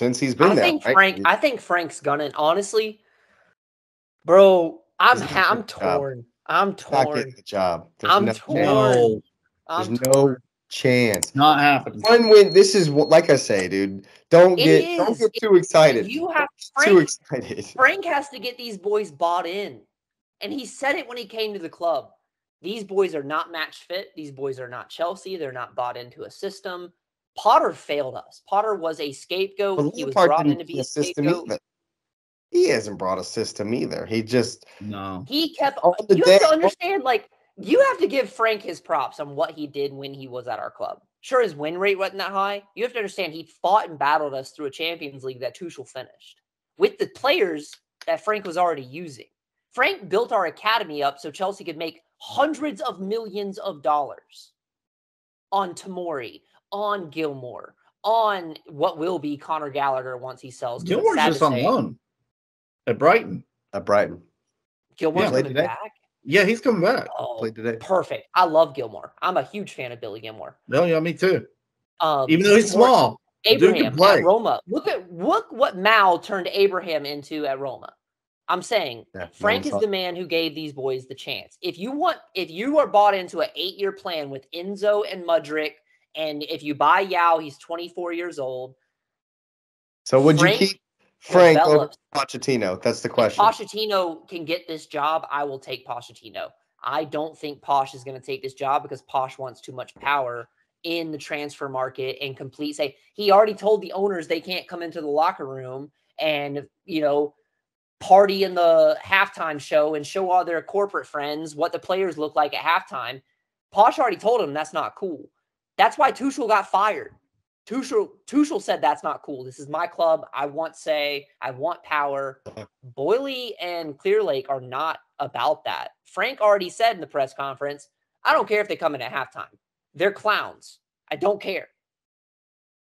since he's been there. I think Frank's gonna honestly, bro. I'm torn. I'm torn. Not getting the job. I'm torn. There's no chance. Not happening. One win. This is like I say, dude. Don't get too excited. Too excited. Frank has to get these boys bought in, and he said it when he came to the club. These boys are not match fit. These boys are not Chelsea. They're not bought into a system. Potter failed us. Potter was a scapegoat. But he was brought in to be a scapegoat. He hasn't brought a system either. He just He kept. You have to understand, like, you have to give Frank his props on what he did when he was at our club. Sure, his win rate wasn't that high. You have to understand he fought and battled us through a Champions League that Tuchel finished with the players that Frank was already using. Frank built our academy up so Chelsea could make hundreds of millions of dollars on Tomori, on Gilmore, on what will be Conor Gallagher once he sells. Gilmore's just on loan at Brighton. Gilmore's coming back? Yeah, he's coming back. Oh, played today. Perfect. I love Gilmore. I'm a huge fan of Billy Gilmore. No, yeah, me too. Even though he's small. Abraham at Roma. Look what Mal turned Abraham into at Roma. I'm saying Frank is the man who gave these boys the chance. If you are bought into an 8-year plan with Enzo and Mudryk, and if you buy Yao, he's 24 years old. So would you keep Frank over Pochettino? That's the question. If Pochettino can get this job, I will take Pochettino. I don't think Posh is going to take this job because Posh wants too much power in the transfer market and he already told the owners they can't come into the locker room and, party in the halftime show and show all their corporate friends what the players look like at halftime. Posh already told him that's not cool. That's why Tuchel got fired. Tuchel said that's not cool. This is my club. I want say. I want power. Boyle and Clear Lake are not about that. Frank already said in the press conference, I don't care if they come in at halftime. They're clowns. I don't care.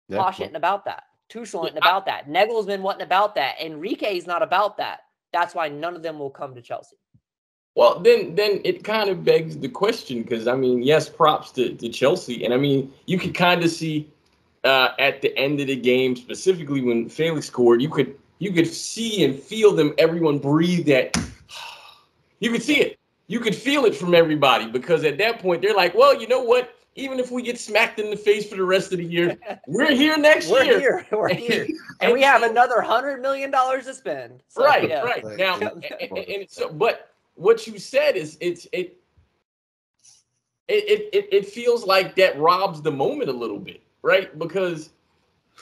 Posh isn't about that. Tuchel isn't about that. Nagelsmann wasn't about that. Enrique's not about that. That's why none of them will come to Chelsea. Well, then it kind of begs the question because, yes, props to Chelsea. And, you could kind of see at the end of the game, specifically when Felix scored, you could see and feel them. Everyone breathed that. You could see it. You could feel it from everybody because at that point, they're like, well, you know what? Even if we get smacked in the face for the rest of the year, we're here next year. We're here. And we have another $100 million to spend. So, right. Now, but what you said is it feels like that robs the moment a little bit, right? Because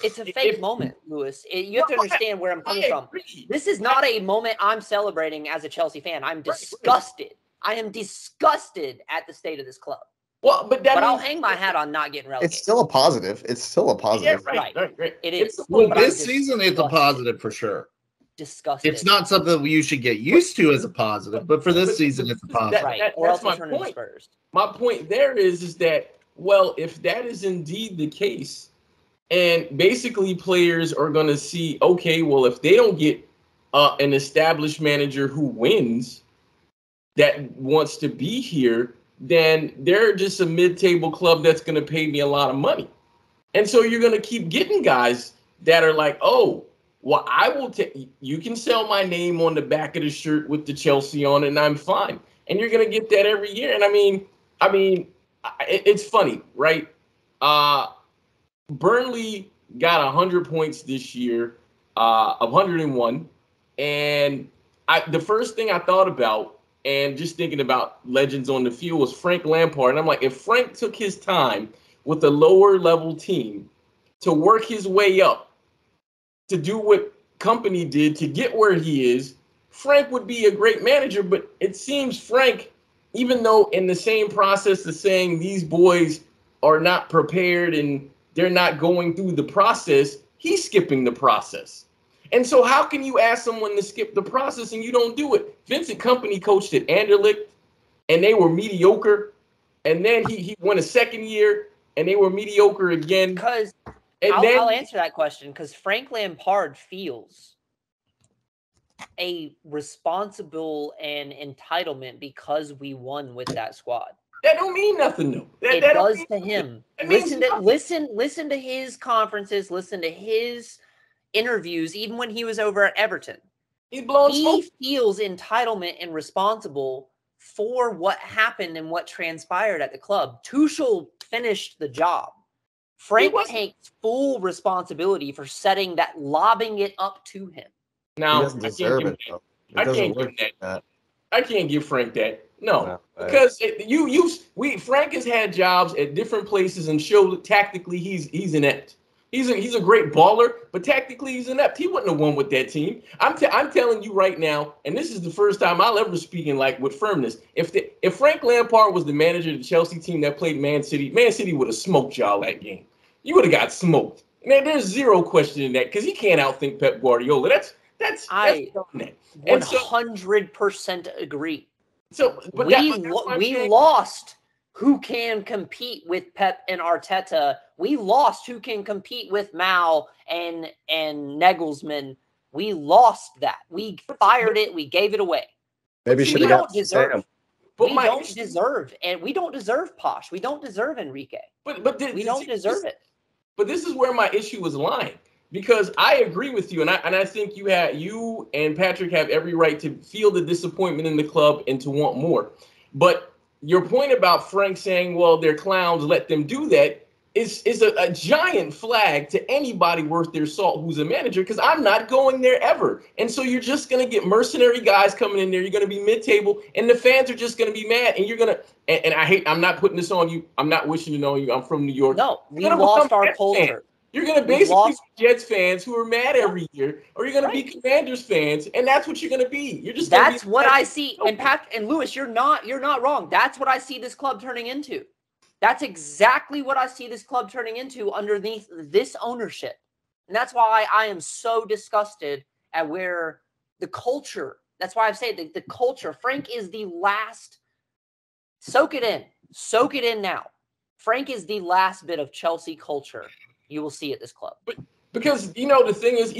it's a fake moment, Lewis. You have to understand where I'm coming from. This is not a moment I'm celebrating as a Chelsea fan. I'm disgusted. I am disgusted at the state of this club. Well, but I'll hang my hat on not getting relegated. It's still a positive. Yeah, right. It is. Well, this season it's a positive for sure. Disgusting. It's not something you should get used to as a positive, but for this season, it's a positive. That's my point. My point there is that, well, if that is indeed the case, and basically players are going to see, okay, well, if they don't get an established manager who wins that wants to be here, then they're just a mid-table club that's going to pay me a lot of money. And so you're going to keep getting guys that are like, oh, well, I will take, you can sell my name on the back of the shirt with the Chelsea on it and I'm fine. And you're going to get that every year. And it's funny, right? Burnley got 100 points this year, 101. And the first thing I thought about, and just thinking about legends on the field, was Frank Lampard. And I'm like, if Frank took his time with a lower level team to work his way up, to do what Company did to get where he is, Frank would be a great manager. But it seems Frank, even though in the same process of saying these boys are not prepared and they're not going through the process, he's skipping the process. And so how can you ask someone to skip the process and you don't do it? Vincent Kompany coached at Anderlecht, and they were mediocre. And then he won a second year, and they were mediocre again. Because I'll answer that question, because Frank Lampard feels a responsible and entitlement because we won with that squad. That don't mean nothing, though. It does to him. Listen to his conferences. Listen to his interviews, even when he was over at Everton. He's blowing He smoke. feels entitlement and responsible for what happened and what transpired at the club. Tuchel finished the job. Frank takes full responsibility for setting that, lobbing it up to him. Now, he doesn't deserve it, though. I can't give that. I can't give Frank that. No, because Frank has had jobs at different places and showed that tactically he's inept. He's a great baller, but tactically he's inept. He wouldn't have won with that team. I'm telling you right now, and this is the first time I'll ever speak in with firmness. If Frank Lampard was the manager of the Chelsea team that played Man City would have smoked y'all that game. You would have got smoked. Man, there's zero question in that because he can't outthink Pep Guardiola. That's 100% agree. So, but we lost who can compete with Pep and Arteta. We lost who can compete with Mal and Nagelsmann. We lost that. We fired it. We gave it away. Maybe we don't deserve. But we don't deserve, and we don't deserve Posh. We don't deserve Enrique. We don't deserve it. But this is where my issue was lying, because I agree with you, and I think you and Patrick have every right to feel the disappointment in the club and to want more. But your point about Frank saying, well, they're clowns, let them do that, is a giant flag to anybody worth their salt who's a manager, because I'm not going there ever. And so you're just going to get mercenary guys coming in there. You're going to be mid-table, and the fans are just going to be mad. And you're going to – and I'm not putting this on you. I'm not wishing it on you. I'm from New York. No, we lost our culture. Fan. You're going to basically be Jets fans who are mad every year, or you're going to be Commanders fans, and that's what you're going to be. You're just that's what I see. And Pat and Lewis, you're not wrong. That's what I see this club turning into. That's exactly what I see this club turning into underneath this ownership. And that's why I am so disgusted at where the culture, that's why I've said the culture, Frank is the last, soak it in now. Frank is the last bit of Chelsea culture you will see at this club. But because, the thing is,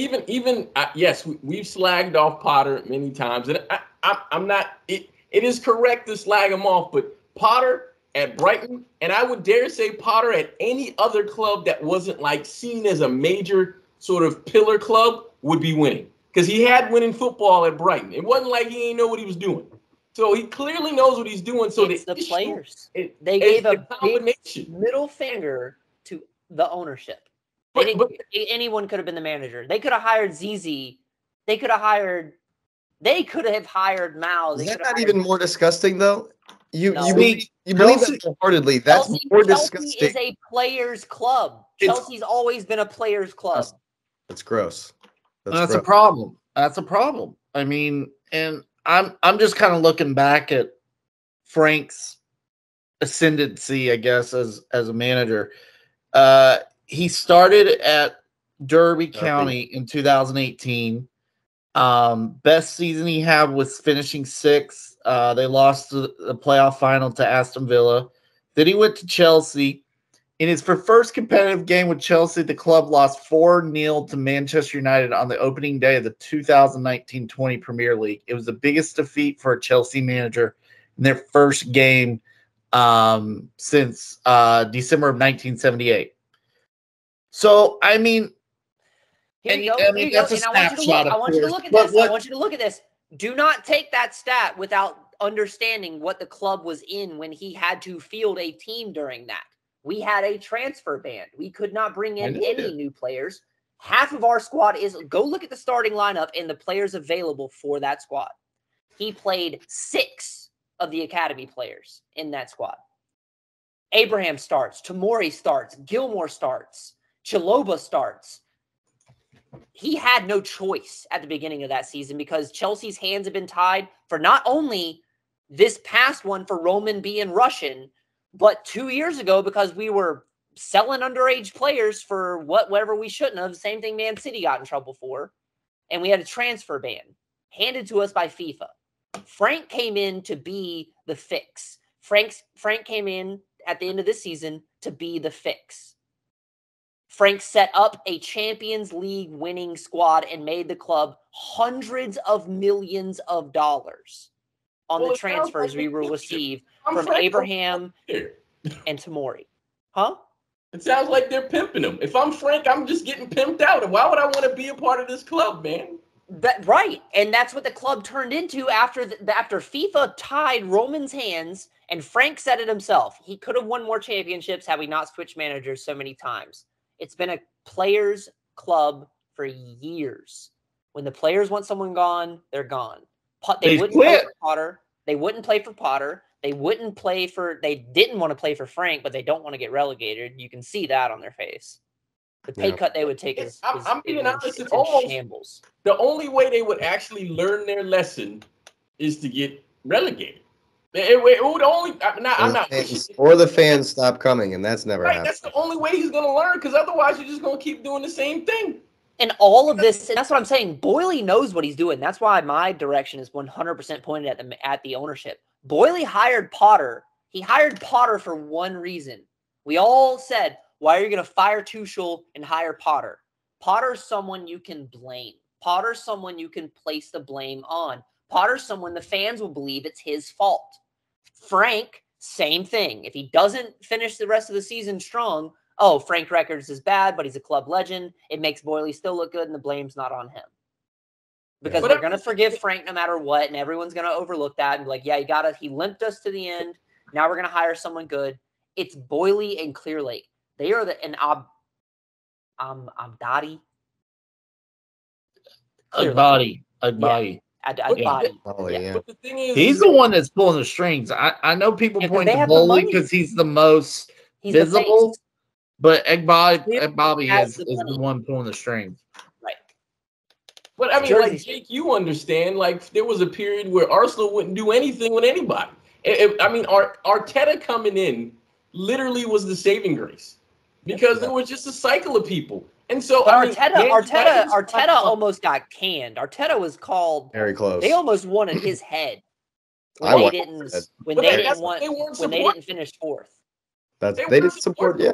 yes, we've slagged off Potter many times, and I'm not, it is correct to slag him off, but Potter at Brighton, and I would dare say Potter at any other club that wasn't seen as a major sort of pillar club would be winning, because he had winning football at Brighton. It wasn't like he ain't know what he was doing. So he clearly knows what he's doing. So it's the players. They gave a big middle finger to the ownership. Anyone could have been the manager. They could have hired ZZ. They could have hired Mao. Is that not even more disgusting, though? You believe that wholeheartedly. That's more disgusting. Chelsea is a players' club. Chelsea's always been a players' club. That's gross. That's a problem. That's a problem. I mean, and I'm just kind of looking back at Frank's ascendancy, I guess, as a manager. He started at Derby County in 2018. Best season he had was finishing sixth. They lost the playoff final to Aston Villa. Then he went to Chelsea. In his first competitive game with Chelsea, the club lost 4-0 to Manchester United on the opening day of the 2019-20 Premier League. It was the biggest defeat for a Chelsea manager in their first game since December of 1978. So, I mean, Here you go. That's a snapshot. I want you to look at this. I want you to look at this. Do not take that stat without understanding what the club was in when he had to field a team during that. We had a transfer ban. We could not bring in any new players. Half of our squad go look at the starting lineup and the players available for that squad. He played 6 of the academy players in that squad. Abraham starts. Tomori starts. Gilmore starts. Chiloba starts. He had no choice at the beginning of that season because Chelsea's hands have been tied for not only this past one for Roman being Russian, but 2 years ago because we were selling underage players for whatever we shouldn't have. Same thing Man City got in trouble for. And we had a transfer ban handed to us by FIFA. Frank came in to be the fix. Frank came in at the end of this season to be the fix. Frank set up a Champions League winning squad and made the club hundreds of millions of dollars on the transfers we will receive from Abraham and Tomori. Huh? It sounds like they're pimping him. If I'm Frank, I'm just getting pimped out. And why would I want to be a part of this club, man? Right, and that's what the club turned into after FIFA tied Roman's hands, and Frank said it himself. He could have won more championships had we not switched managers so many times. It's been a players' club for years. When the players want someone gone, they're gone. They wouldn't play for Potter. They wouldn't play for Potter. They wouldn't play for. They didn't want to play for Frank, but they don't want to get relegated. You can see that on their face. The pay cut they would take is I'm being honest, it's almost shambles. The only way they would actually learn their lesson is to get relegated. It would only. I'm not. Or the fans stop coming, and that's never happened. That's the only way he's going to learn, because otherwise you're just going to keep doing the same thing. And all of this, and that's what I'm saying. Boyle knows what he's doing. That's why my direction is 100% pointed at the ownership. Boyle hired Potter. He hired Potter for one reason. We all said, why are you going to fire Tuchel and hire Potter? Potter's someone you can blame. Potter's someone you can place the blame on. Potter's someone the fans will believe it's his fault. Frank, same thing. If he doesn't finish the rest of the season strong, oh, Frank Records is bad, but he's a club legend. It makes Boyle still look good, and the blame's not on him. Because they're going to forgive Frank no matter what, and everyone's going to overlook that and be like, yeah, he limped us to the end. Now we're going to hire someone good. It's Boyle and Clear Lake. They are Abdadi. Agbadi. Agbadi. But the thing is, he's the one that's pulling the strings. I know people point to Boyle because he's the most visible, but Agbadi is the one pulling the strings. Right. But I mean, like Jake, you understand, like there was a period where Arsenal wouldn't do anything with anybody. I mean, Arteta coming in literally was the saving grace. Because there was just a cycle of people. And so Arteta almost got canned. Arteta was called very close. They almost wanted his head when they didn't finish fourth. They didn't support. Yeah.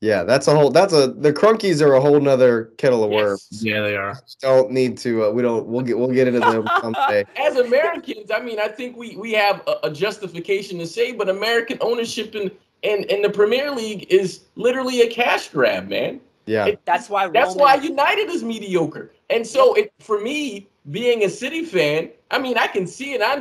The Crunkies are a whole nother kettle of worms. Yeah, they are. Don't need to. We'll get into them someday. As Americans, I mean, I think we have a justification to say, but American ownership in the Premier League is literally a cash grab, man. Yeah, that's why United is mediocre. And so, for me, being a City fan, I mean, I can see it. I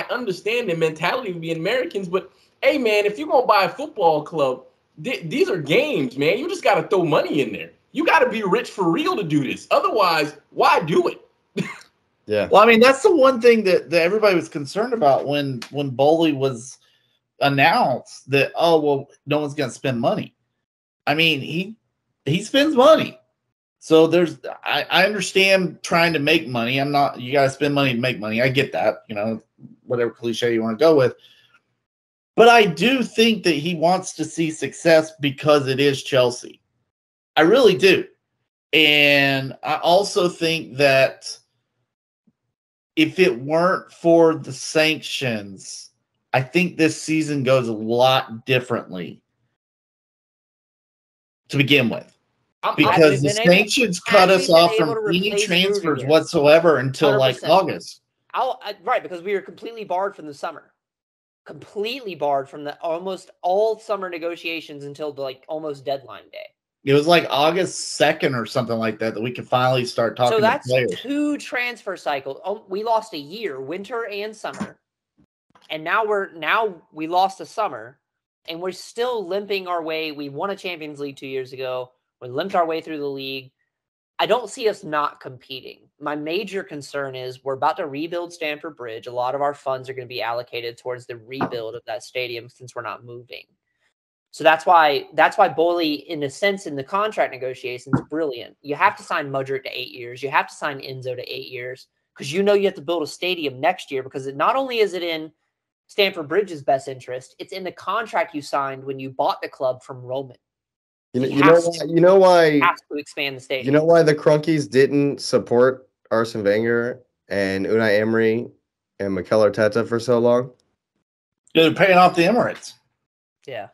understand the mentality of being Americans. But hey, man, if you're gonna buy a football club, these are games, man. You just got to throw money in there. You got to be rich for real to do this. Otherwise, why do it? Yeah. Well, I mean, that's the one thing that everybody was concerned about when Boyle was announced that, oh, well, no one's going to spend money. I mean, he spends money. So I understand trying to make money. You got to spend money to make money. I get that, whatever cliche you want to go with. But I do think that he wants to see success because it is Chelsea. I really do. And I also think that if it weren't for the sanctions, I think this season goes a lot differently to begin with. Because the sanctions cut us off from any transfers whatsoever until 100%. Like August. Right, because we were completely barred from the summer. Completely barred from the almost all summer negotiations until the almost deadline day. It was like August 2nd or something like that we could finally start talking to players. So that's 2 transfer cycles. We lost a year, winter and summer. And now we lost a summer, and we're still limping our way. We won a Champions League 2 years ago. We limped our way through the league. I don't see us not competing. My major concern is we're about to rebuild Stamford Bridge. A lot of our funds are going to be allocated towards the rebuild of that stadium since we're not moving. So that's why Boyle, in a sense, in the contract negotiations, brilliant. You have to sign Mudryk to 8 years. You have to sign Enzo to 8 years because you have to build a stadium next year because not only is it in Stamford Bridge's best interest, it's in the contract you signed when you bought the club from Roman. You know why has to expand the stadium. You know why the Crunkies didn't support Arsene Wenger and Unai Emery and Mikel Arteta for so long? They're paying off the Emirates. Yeah.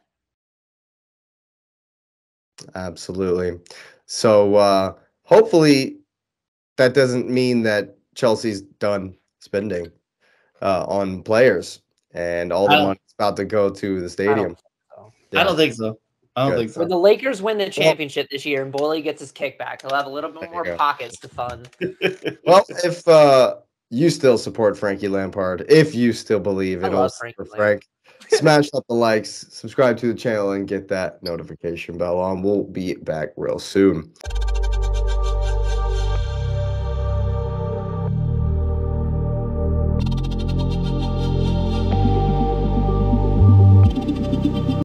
Absolutely. So hopefully that doesn't mean that Chelsea's done spending on players and all the money's about to go to the stadium. I don't think so. I don't Good. think so. When the Lakers win the championship this year and Boyle gets his kickback, he'll have a little bit There you more go. pockets to fund. Well, if you still support Frankie Lampard, if you still believe I in love old Frankie Silver Frank, smash up the likes, subscribe to the channel, and get that notification bell on. We'll be back real soon.